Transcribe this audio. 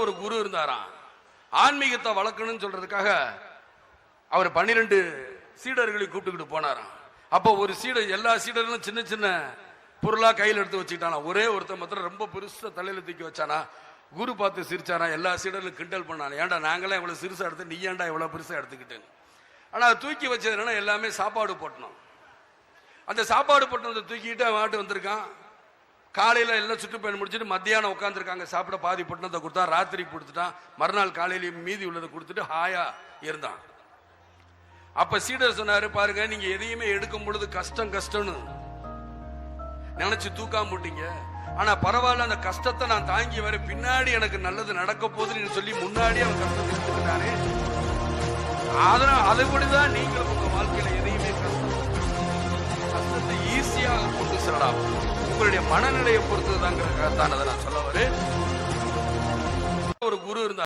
ஒரு குரு இருந்தாராம். ஆன்மீகத்தை வளர்க்கணும்னு சொல்றதுக்காக அவர் 12 சீடர்களை கூப்பிட்டுக்கிட்டு போனாராம். அப்போ ஒரு சீடர், எல்லா சீடர்களும் சின்ன சின்ன பொருளா கையில் எடுத்து வச்சுக்கிட்டானா. ஒரே ஒருத்தன் மாத்திரம் ரொம்ப பெருசா தலையில தூக்கி வச்சானா. குரு பார்த்து சிரிச்சாரா. எல்லா சீடர்களும் கிண்டல் பண்ணாங்க, ஏன்டா நாங்களே இவ்வளவு சிறுசா எடுத்து நீ ஏன்டா இவ்வளவு பெருசா எடுத்துக்கிட்டேன்னு. ஆனா தூக்கி வச்சதுன்னா எல்லாமே சாப்பாடு போட்டணும். அந்த சாப்பாடு போட்டதை தூக்கிட்டு மாட்டு வந்திருக்கான். காலையில எல்லாம் சுற்றுப்பயணம் முடிச்சுட்டு மத்தியானம் உட்காந்துருக்காங்க. சாப்பிட பாதி பட்டணத்தை கொடுத்தா, ராத்திரி கொடுத்துட்டான். மறுநாள் காலையில மீதி உள்ளதை கொடுத்துட்டு ஹாயா இருந்தான். அப்ப சீடர் சொன்னாரு, பாருங்க நீங்க எதையுமே எடுக்கும் பொழுது கஷ்டம் கஷ்டம்னு நினைச்சு தூக்காம போட்டீங்க. ஆனா பரவாயில்ல, அந்த கஷ்டத்தை நான் தாங்கி வர, பின்னாடி எனக்கு நல்லது நடக்க போகுதுன்னு சொல்லி முன்னாடி அவன் கஷ்டத்தை எடுத்துக்கிட்டாரு. அதனால அதுபடிதான் நீங்களும் உங்க வாழ்க்கையில எதையுமே கஷ்டத்தை ஈஸியாக கொண்டு செல்லலாம். உங்களுடைய மனநிலையை பொறுத்ததுதாங்கிறதுக்காகத்தான் அதை நான் சொல்ல வரேன். ஒரு குரு இருந்தார்.